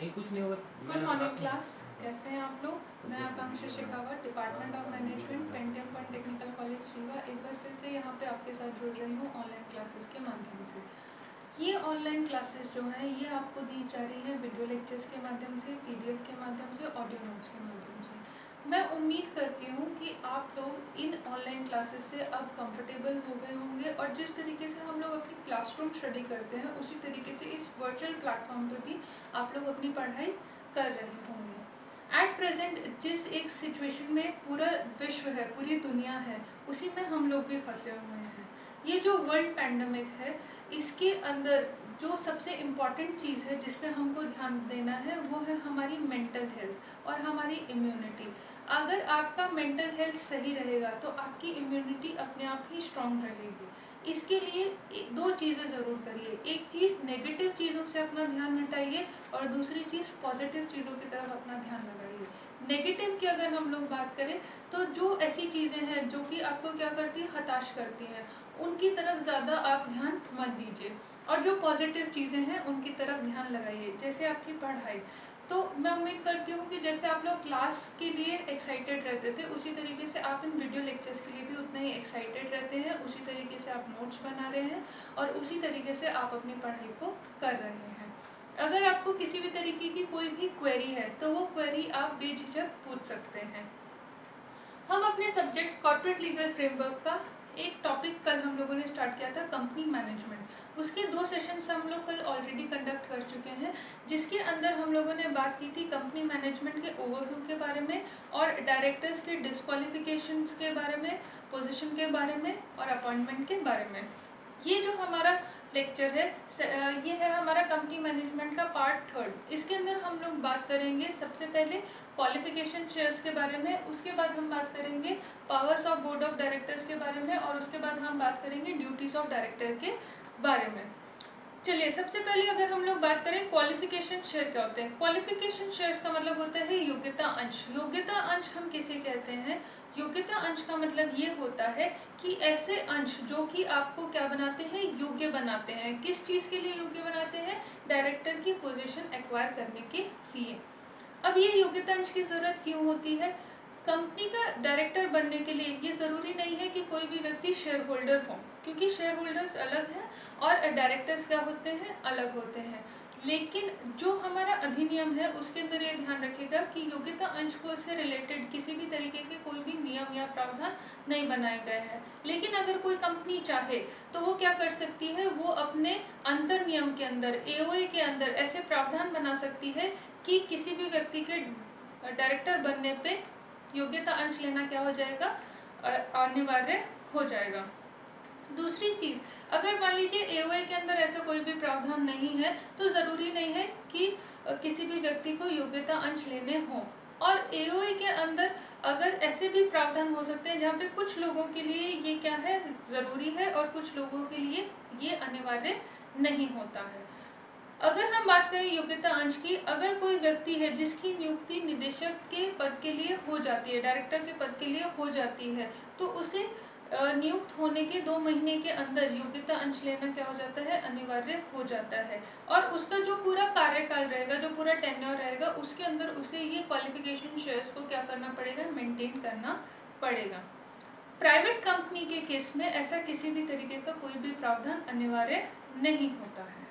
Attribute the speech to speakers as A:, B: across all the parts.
A: Good morning class, कैसे हैं आप लोग। मैं Akanksha Shekhawat, department of management, Pentium polytechnical college Rewa, एक बार फिर से यहाँ पे आपके साथ जुड़ रही हूँ ऑनलाइन क्लासेस के माध्यम से। ये ऑनलाइन क्लासेस जो है ये आपको दी जा रही है वीडियो लेक्चर्स के माध्यम से, पीडीएफ के माध्यम से, ऑडियो नोट्स के माध्यम से। मैं उम्मीद करती हूँ कि आप लोग इन ऑनलाइन क्लासेस से अब कंफर्टेबल हो गए होंगे और जिस तरीके से हम लोग अपनी क्लासरूम स्टडी करते हैं उसी तरीके से इस वर्चुअल प्लेटफॉर्म पे भी आप लोग अपनी पढ़ाई कर रहे होंगे। एट प्रेजेंट जिस एक सिचुएशन में पूरा विश्व है, पूरी दुनिया है, उसी में हम लोग भी फंसे हुए हैं। ये जो वर्ल्ड पैंडमिक है, इसके अंदर जो सबसे इम्पॉर्टेंट चीज़ है जिस पे हमको ध्यान देना है वो है हमारी मेंटल हेल्थ और हमारी इम्यूनिटी। अगर आपका मेंटल हेल्थ सही रहेगा तो आपकी इम्यूनिटी अपने आप ही स्ट्रांग रहेगी। इसके लिए दो चीज़ें ज़रूर करिए। एक चीज़, नेगेटिव चीज़ों से अपना ध्यान हटाइए और दूसरी चीज़, पॉजिटिव चीज़ों की तरफ अपना ध्यान लगाइए। नेगेटिव की अगर हम लोग बात करें तो जो ऐसी चीज़ें हैं जो कि आपको क्या करती है, हताश करती हैं, उनकी तरफ ज़्यादा आप ध्यान मत दीजिए और जो पॉजिटिव चीज़ें हैं उनकी तरफ ध्यान लगाइए। जैसे आपकी पढ़ाई, तो मैं उम्मीद करती हूँ कि जैसे आप लोग क्लास के लिए एक्साइटेड रहते थे उसी तरीके से आप इन वीडियो लेक्चर्स के लिए भी उतने ही एक्साइटेड रहते हैं, उसी तरीके से आप नोट्स बना रहे हैं और उसी तरीके से आप अपनी पढ़ाई को कर रहे हैं। अगर आपको किसी भी तरीके की कोई भी क्वेरी है तो वो क्वेरी आप बेझिझक पूछ सकते हैं। हम अपने सब्जेक्ट कॉर्पोरेट लीगल फ्रेमवर्क का एक टॉपिक कल हम लोगों ने स्टार्ट किया था, कंपनी मैनेजमेंट। उसके 2 सेशंस हम लोग कल ऑलरेडी कंडक्ट कर चुके हैं, जिसके अंदर हम लोगों ने बात की थी कंपनी मैनेजमेंट के ओवरव्यू के बारे में और डायरेक्टर्स के डिस्क्वालिफिकेशंस के बारे में, पोजीशन के बारे में और अपॉइंटमेंट के बारे में। ये जो हमारा लेक्चर है ये है हमारा कंपनी मैनेजमेंट का पार्ट 3। इसके अंदर हम लोग बात करेंगे सबसे पहले क्वालिफिकेशन शेयर्स के बारे में, उसके बाद हम बात करेंगे powers of board of directors के बारे में और उसके बाद हम बात करेंगे ड्यूटीज ऑफ डायरेक्टर के बारे में। चलिए, सबसे पहले अगर हम लोग बात करें क्वालिफिकेशन शेयर क्या होते हैं। क्वालिफिकेशन शेयर्स का मतलब होता है योग्यता अंश। योग्यता अंश हम किसे कहते हैं? योग्यता अंश का मतलब ये होता है कि ऐसे अंश जो कि आपको क्या बनाते हैं, योग्य बनाते हैं। किस चीज़ के लिए योग्य बनाते हैं? डायरेक्टर की पोजीशन एक्वायर करने के लिए। अब ये योग्यता अंश की जरूरत क्यों होती है? कंपनी का डायरेक्टर बनने के लिए ये ज़रूरी नहीं है कि कोई भी व्यक्ति शेयर होल्डर हो, क्योंकि शेयर होल्डर्स अलग हैं और डायरेक्टर्स क्या होते हैं, अलग होते हैं। लेकिन जो हमारा अधिनियम है उसके अंदर ये ध्यान रखिएगा कि योग्यता अंश को से रिलेटेड किसी भी तरीके के कोई भी नियम या प्रावधान नहीं बनाए गए हैं। लेकिन अगर कोई कंपनी चाहे तो वो क्या कर सकती है, वो अपने अंतर नियम के अंदर, एओए के अंदर ऐसे प्रावधान बना सकती है कि किसी भी व्यक्ति के डायरेक्टर बनने पे योग्यता अंश लेना क्या हो जाएगा, अनिवार्य हो जाएगा। दूसरी चीज़, अगर मान लीजिए एओए के अंदर ऐसा कोई भी प्रावधान नहीं है तो ज़रूरी नहीं है कि किसी भी व्यक्ति को योग्यता अंश लेने हों। और एओए के अंदर अगर ऐसे भी प्रावधान हो सकते हैं जहाँ पे कुछ लोगों के लिए ये क्या है, ज़रूरी है और कुछ लोगों के लिए ये अनिवार्य नहीं होता है। अगर हम बात करें योग्यता अंश की, अगर कोई व्यक्ति है जिसकी नियुक्ति निदेशक के पद के लिए हो जाती है, डायरेक्टर के पद के लिए हो जाती है, तो उसे नियुक्त होने के 2 महीने के अंदर योग्यता अंश लेना क्या हो जाता है, अनिवार्य हो जाता है। और उसका जो पूरा कार्यकाल रहेगा, जो पूरा टेन्योर रहेगा, उसके अंदर उसे ये क्वालिफिकेशन शेयर्स को क्या करना पड़ेगा, मेंटेन करना पड़ेगा। प्राइवेट कंपनी के केस में ऐसा किसी भी तरीके का कोई भी प्रावधान अनिवार्य नहीं होता है।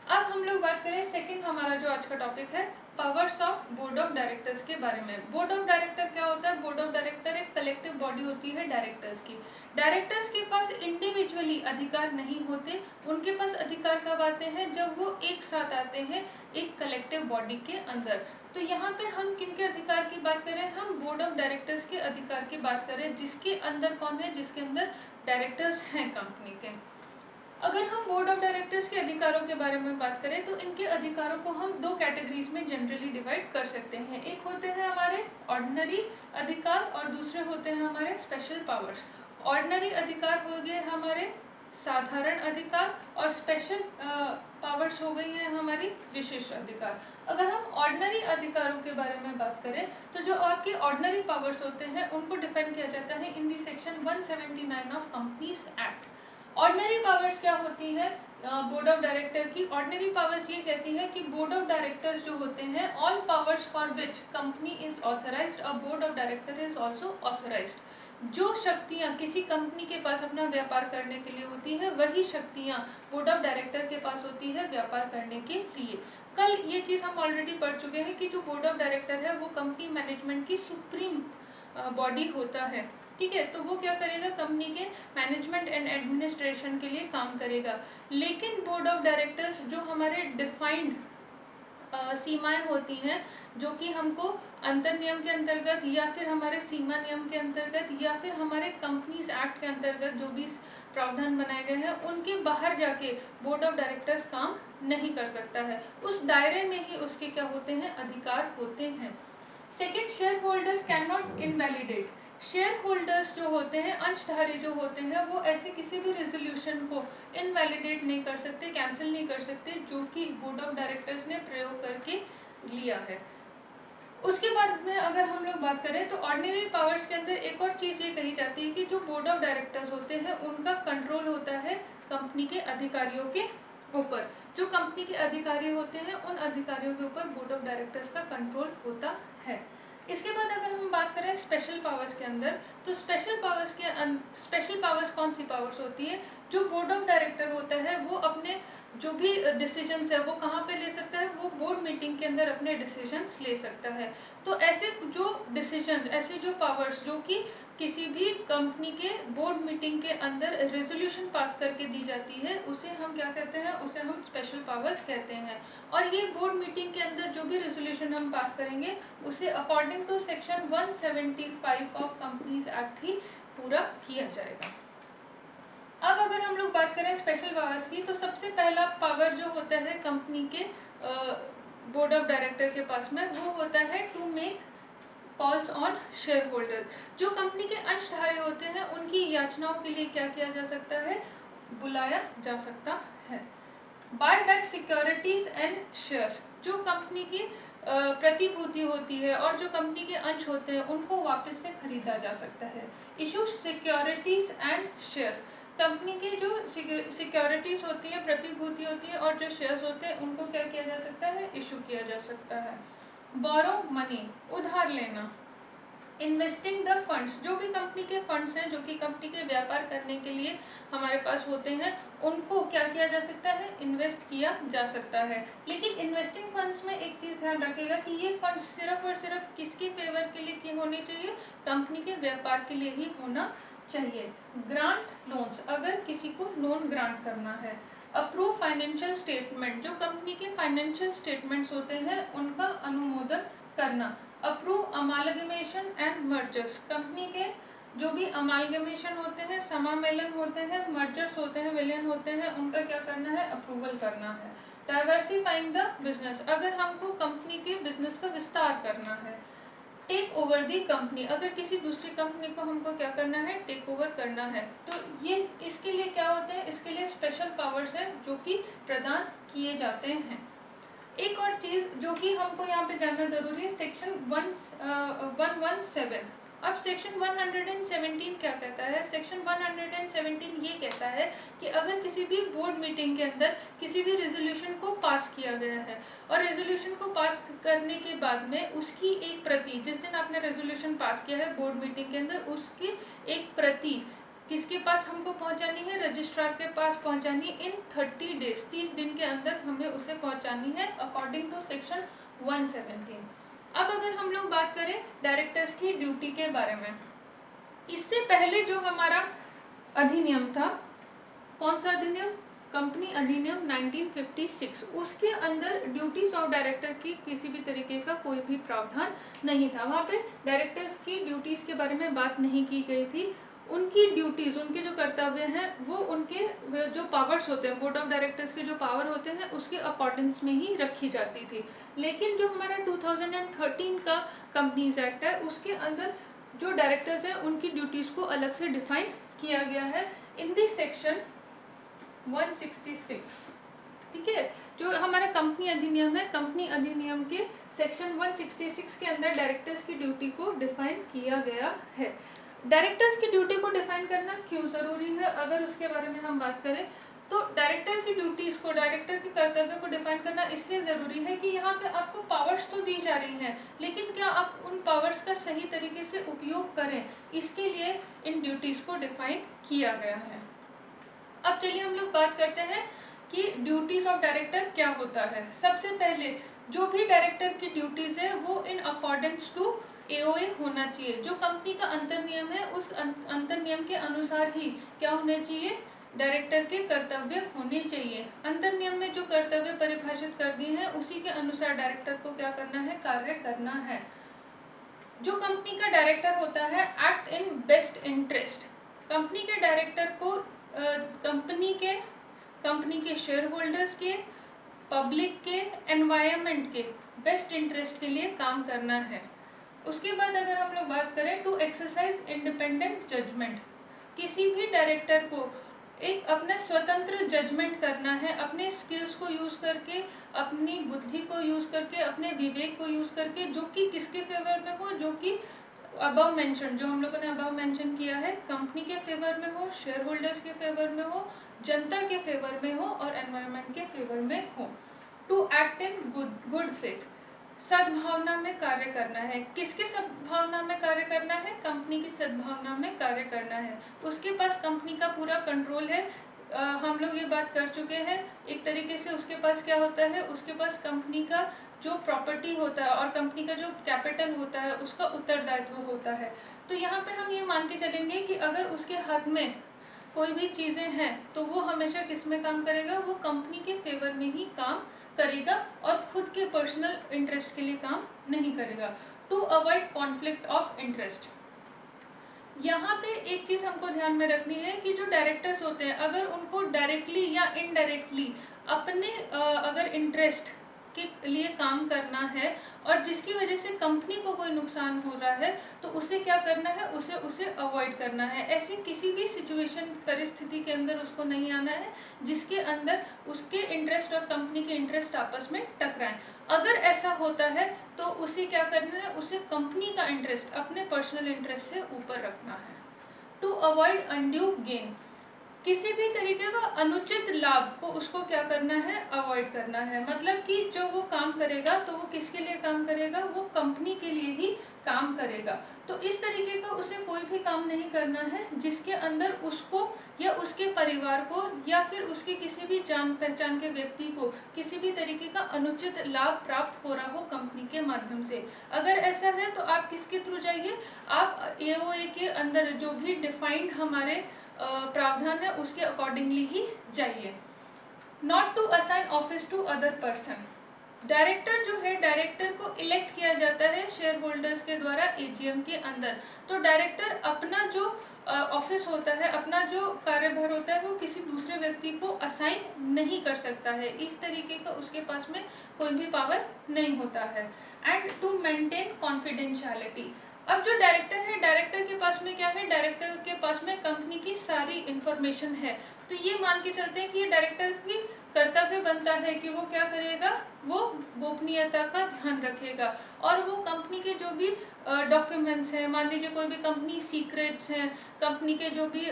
A: अब हम लोग बात करें सेकंड, हमारा जो आज का टॉपिक है, powers of board of directors के बारे में। बोर्ड ऑफ डायरेक्टर क्या होता है? बोर्ड ऑफ डायरेक्टर एक कलेक्टिव बॉडी होती है डायरेक्टर्स की। डायरेक्टर्स के पास इंडिविजुअली अधिकार नहीं होते, उनके पास अधिकार कब आते हैं, जब वो एक साथ आते हैं एक कलेक्टिव बॉडी के अंदर। तो यहाँ पे हम किनके अधिकार की बात करें, हम बोर्ड ऑफ डायरेक्टर्स के अधिकार की बात करें, जिसके अंदर कौन है, जिसके अंदर डायरेक्टर्स हैं कंपनी के। अगर हम बोर्ड ऑफ डायरेक्टर्स के अधिकारों के बारे में बात करें तो इनके अधिकारों को हम 2 कैटेगरीज में जनरली डिवाइड कर सकते हैं। एक होते हैं हमारे ऑर्डिनरी अधिकार और दूसरे होते हैं हमारे स्पेशल पावर्स। ऑर्डिनरी अधिकार हो गए हमारे साधारण अधिकार और स्पेशल पावर्स हो गई हैं हमारी विशेष अधिकार। अगर हम ऑर्डिनरी अधिकारों के बारे में बात करें तो जो आपके ऑर्डिनरी पावर्स होते हैं उनको डिफाइन किया जाता है in the section 179 of companies act. Ordinary powers क्या होती है, बोर्ड ऑफ डायरेक्टर की ऑर्डिनरी पावर्स ये कहती है कि बोर्ड ऑफ डायरेक्टर्स जो होते हैं, all powers for which company is authorised, a board of director is also authorised. जो शक्तियाँ किसी कंपनी के पास अपना व्यापार करने के लिए होती है, वही शक्तियाँ बोर्ड ऑफ डायरेक्टर के पास होती है व्यापार करने के लिए। कल ये चीज़ हम ऑलरेडी पढ़ चुके हैं कि जो बोर्ड ऑफ डायरेक्टर है वो कंपनी मैनेजमेंट की सुप्रीम बॉडी होता है, ठीक है। तो वो क्या करेगा, कंपनी के मैनेजमेंट एंड एडमिनिस्ट्रेशन के लिए काम करेगा। लेकिन बोर्ड ऑफ डायरेक्टर्स जो हमारे डिफाइंड सीमाएं होती हैं, जो कि हमको अंतर नियम के अंतर्गत या फिर हमारे सीमा नियम के अंतर्गत या फिर हमारे कंपनीज एक्ट के अंतर्गत जो भी प्रावधान बनाए गए हैं, उनके बाहर जाके बोर्ड ऑफ डायरेक्टर्स काम नहीं कर सकता है। उस दायरे में ही उसके क्या होते हैं, अधिकार होते हैं। Second, share holders can not invalidate. Share holders जो होते हैं, अंशधारी जो होते हैं, वो ऐसे किसी भी रेजोल्यूशन को इनवैलिडेट नहीं कर सकते, कैंसिल नहीं कर सकते, जो कि बोर्ड ऑफ डायरेक्टर्स ने प्रयोग करके लिया है। उसके बाद में अगर हम लोग बात करें तो ऑर्डिनरी पावर्स के अंदर एक और चीज़ ये कही जाती है कि जो बोर्ड ऑफ डायरेक्टर्स होते हैं उनका कंट्रोल होता है कंपनी के अधिकारियों के ऊपर। जो कंपनी के अधिकारी होते हैं उन अधिकारियों के ऊपर बोर्ड ऑफ डायरेक्टर्स का कंट्रोल होता है। इसके बाद अगर हम बात करें स्पेशल पावर्स के अंदर, तो स्पेशल पावर्स कौन सी पावर्स होती है, जो बोर्ड ऑफ डायरेक्टर होता है वो अपने जो भी डिसीजंस है वो कहाँ पे ले सकता है, वो बोर्ड मीटिंग के अंदर अपने डिसीजंस ले सकता है। तो ऐसे जो डिसीजंस, ऐसी जो पावर्स जो कि किसी भी कंपनी के बोर्ड मीटिंग के अंदर रेजोल्यूशन पास करके दी जाती है, उसे हम क्या कहते हैं, उसे हम स्पेशल पावर्स कहते हैं। और ये बोर्ड मीटिंग के अंदर जो भी रेजोल्यूशन हम पास करेंगे उसे according to section 175 of companies act ही पूरा किया जाएगा। अब अगर हम लोग बात करें स्पेशल पावर्स की, तो सबसे पहला पावर जो होता है कंपनी के बोर्ड ऑफ डायरेक्टर के पास में, वो होता है to make calls on shareholder. जो कंपनी के अंशधारी होते हैं उनकी याचनाओं के लिए क्या किया जा सकता है, बुलाया जा सकता है। Buy back securities and shares, जो कंपनी की प्रतिभूति होती है और जो कंपनी के अंश होते हैं उनको वापस से खरीदा जा सकता है। Issue securities and shares, company के जो सिक्योरिटीज होती है, प्रतिभूति होती है और जो शेयर्स होते हैं उनको क्या किया जा सकता है, इशू किया जा सकता है। बोरो मनी, उधार लेना। इन्वेस्टिंग द फंड्स, जो भी कंपनी के फंड्स हैं जो कि कंपनी के व्यापार करने के लिए हमारे पास होते हैं, उनको क्या किया जा सकता है, इन्वेस्ट किया जा सकता है। लेकिन इन्वेस्टिंग फंड्स में एक चीज़ ध्यान रखिएगा कि ये फंड्स सिर्फ और सिर्फ किसके फेवर के लिए होने चाहिए, कंपनी के व्यापार के लिए ही होना चाहिए। ग्रांट लोन्स, अगर किसी को लोन ग्रांट करना है। अप्रूव फाइनेंशियल स्टेटमेंट, जो कंपनी के फाइनेंशियल स्टेटमेंट्स होते हैं उनका अनुमोदन करना। Approve amalgamation and mergers, company के जो भी अमालगमेशन होते हैं, समामेलन होते हैं, मर्जर्स होते हैं, विलयन होते हैं, उनका क्या करना है, अप्रूवल करना है। डाइवर्सिफाइंग द बिजनेस, अगर हमको कंपनी के बिजनेस का विस्तार करना है। टेक ओवर दी कंपनी, अगर किसी दूसरी कंपनी को हमको क्या करना है, टेक ओवर करना है। तो ये इसके लिए क्या होते हैं, इसके लिए स्पेशल पावर्स है जो कि प्रदान किए जाते हैं। एक और चीज़ जो कि हमको यहाँ पे जानना जरूरी है, सेक्शन 117। अब सेक्शन 117 क्या कहता है, सेक्शन 117 ये कहता है कि अगर किसी भी बोर्ड मीटिंग के अंदर किसी भी रेजोल्यूशन को पास किया गया है और रेजोल्यूशन को पास करने के बाद में उसकी एक प्रति, जिस दिन आपने रेजोल्यूशन पास किया है बोर्ड मीटिंग के अंदर, उसकी एक प्रति किसके पास हमको पहुंचानी है, रजिस्ट्रार के पास पहुंचानी इन 30 डेज, 30 दिन के अंदर हमें उसे पहुंचानी है अकॉर्डिंग टू सेक्शन 117। अब अगर हम लोग बात करें डायरेक्टर्स की ड्यूटी के बारे में, इससे पहले जो हमारा अधिनियम था, कौन सा अधिनियम, कंपनी अधिनियम 1956, उसके अंदर ड्यूटीज ऑफ डायरेक्टर की किसी भी तरीके का कोई भी प्रावधान नहीं था। वहाँ पे डायरेक्टर्स की ड्यूटीज के बारे में बात नहीं की गई थी। उनकी ड्यूटीज, उनके जो कर्तव्य हैं, वो उनके जो पावर्स होते हैं, बोर्ड ऑफ डायरेक्टर्स के जो पावर होते हैं उसके अकॉर्डिंग्स में ही रखी जाती थी। लेकिन जो हमारा 2013 का कंपनीज एक्ट है, उसके अंदर जो डायरेक्टर्स हैं उनकी ड्यूटीज को अलग से डिफाइन किया गया है इन दिस सेक्शन 166। ठीक है, जो हमारा कंपनी अधिनियम है, कंपनी अधिनियम के सेक्शन 166 के अंदर डायरेक्टर्स की ड्यूटी को डिफाइन किया गया है। डायरेक्टर्स की ड्यूटी को डिफाइन करना क्यों ज़रूरी है, अगर उसके बारे में हम बात करें तो डायरेक्टर की ड्यूटीज को, डायरेक्टर के कर्तव्य को डिफाइन करना इसलिए ज़रूरी है कि यहाँ पे आपको पावर्स तो दी जा रही हैं, लेकिन क्या आप उन पावर्स का सही तरीके से उपयोग करें, इसके लिए इन ड्यूटीज को डिफाइन किया गया है। अब चलिए हम लोग बात करते हैं कि ड्यूटीज ऑफ डायरेक्टर क्या होता है। सबसे पहले जो भी डायरेक्टर की ड्यूटीज है वो इन अकॉर्डेंस टू एओए होना चाहिए। जो कंपनी का अंतर नियम है उस अंतर नियम के अनुसार ही क्या होना चाहिए, डायरेक्टर के कर्तव्य होने चाहिए। अंतर नियम में जो कर्तव्य परिभाषित कर दिए हैं उसी के अनुसार डायरेक्टर को क्या करना है, कार्य करना है। जो कंपनी का डायरेक्टर होता है, act in best interest. Company के डायरेक्टर को कंपनी के शेयर होल्डर्स के, पब्लिक के, एनवायरनमेंट के बेस्ट इंटरेस्ट के लिए काम करना है। उसके बाद अगर हम लोग बात करें टू एक्सरसाइज इंडिपेंडेंट जजमेंट, किसी भी डायरेक्टर को एक अपना स्वतंत्र जजमेंट करना है, अपने स्किल्स को यूज करके, अपनी बुद्धि को यूज करके, अपने विवेक को यूज करके, जो कि किसके फेवर में हो, जो कि अबव मेंशन, जो हम लोगों ने अबव मेंशन किया है, कंपनी के फेवर में हो, शेयर होल्डर्स के फेवर में हो, जनता के फेवर में हो और एनवायरनमेंट के फेवर में हो। To act in good faith, सद्भावना में कार्य करना है। किसके सद्भावना में कार्य करना है, कंपनी की सद्भावना में कार्य करना है। उसके पास कंपनी का पूरा कंट्रोल है। हम लोग ये बात कर चुके हैं। एक तरीके से उसके पास क्या होता है, उसके पास कंपनी का जो प्रॉपर्टी होता है और कंपनी का जो कैपिटल होता है उसका उत्तरदायित्व होता है। तो यहाँ पे हम ये मान के चलेंगे कि अगर उसके हाथ में कोई भी चीज़ें हैं तो वो हमेशा किस में काम करेगा, वो कंपनी के फेवर में ही काम करेगा और खुद के पर्सनल इंटरेस्ट के लिए काम नहीं करेगा। To avoid conflict of interest, यहाँ पे एक चीज हमको ध्यान में रखनी है कि जो डायरेक्टर्स होते हैं अगर उनको डायरेक्टली या इनडायरेक्टली अपने अगर इंटरेस्ट के लिए काम करना है और जिसकी वजह से कंपनी को कोई नुकसान हो रहा है तो उसे क्या करना है, उसे अवॉइड करना है। ऐसी किसी भी सिचुएशन, परिस्थिति के अंदर उसको नहीं आना है जिसके अंदर उसके इंटरेस्ट और कंपनी के इंटरेस्ट आपस में टकराएं। अगर ऐसा होता है तो उसे क्या करना है, उसे कंपनी का इंटरेस्ट अपने पर्सनल इंटरेस्ट से ऊपर रखना है। टू अवॉइड अनड्यू गेन, किसी भी तरीके का अनुचित लाभ को उसको क्या करना है, अवॉइड करना है। मतलब कि जो वो काम करेगा तो वो किसके लिए काम करेगा, वो कंपनी के लिए ही काम करेगा। तो इस तरीके का उसे कोई भी काम नहीं करना है जिसके अंदर उसको या उसके परिवार को या फिर उसके किसी भी जान पहचान के व्यक्ति को किसी भी तरीके का अनुचित लाभ प्राप्त हो रहा हो कंपनी के माध्यम से। अगर ऐसा है तो आप किसके थ्रू जाइए, आप एओए के अंदर जो भी डिफाइंड हमारे प्रावधान है उसके अकॉर्डिंगली ही जाइए। Not to assign office to other person, director जो है, डायरेक्टर को इलेक्ट किया जाता है शेयर होल्डर्स के द्वारा एजीएम के अंदर। तो डायरेक्टर अपना जो ऑफिस होता है, अपना जो कार्यभार होता है वो किसी दूसरे व्यक्ति को असाइन नहीं कर सकता है। इस तरीके का उसके पास में कोई भी पावर नहीं होता है। एंड टू मेंटेन कॉन्फिडेंशियलिटी, अब जो डायरेक्टर है, डायरेक्टर के पास में क्या है, डायरेक्टर के पास में कंपनी की सारी इंफॉर्मेशन है। तो ये मान के चलते हैं कि ये डायरेक्टर की कर्तव्य बनता है कि वो क्या करेगा, वो गोपनीयता का ध्यान रखेगा और वो कंपनी के जो भी डॉक्यूमेंट्स हैं, मान लीजिए कोई भी कंपनी सीक्रेट्स हैं, कंपनी के जो भी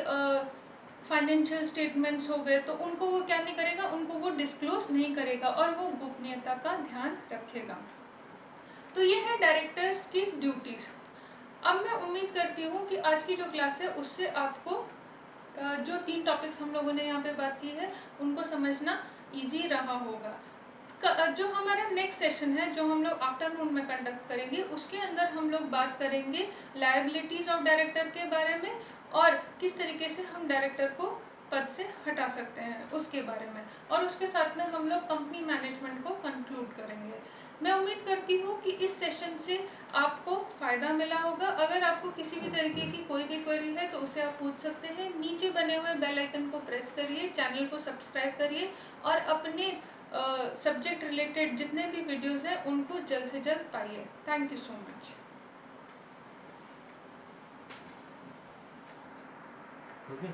A: फाइनेंशियल स्टेटमेंट्स हो गए, तो उनको वो क्या नहीं करेगा, उनको वो डिस्क्लोज नहीं करेगा और वो गोपनीयता का ध्यान रखेगा। तो ये है डायरेक्टर्स की ड्यूटीज। अब मैं उम्मीद करती हूँ कि आज की जो क्लास है उससे आपको जो 3 टॉपिक्स हम लोगों ने यहाँ पे बात की है उनको समझना इजी रहा होगा। जो हमारा नेक्स्ट सेशन है जो हम लोग आफ्टरनून में कंडक्ट करेंगे उसके अंदर हम लोग बात करेंगे लायबिलिटीज ऑफ डायरेक्टर के बारे में और किस तरीके से हम डायरेक्टर को पद से हटा सकते हैं उसके बारे में, और उसके साथ में हम लोग कंपनी मैनेजमेंट को कंक्लूड करेंगे। मैं उम्मीद करती हूँ कि इस सेशन से आपको फ़ायदा मिला होगा। अगर आपको किसी भी तरीके की कोई भी क्वेरी है तो उसे आप पूछ सकते हैं। नीचे बने हुए बेल आइकन को प्रेस करिए, चैनल को सब्सक्राइब करिए और अपने सब्जेक्ट रिलेटेड जितने भी वीडियोज़ हैं उनको जल्द से जल्द पाइए। Thank you so much.
B: Okay.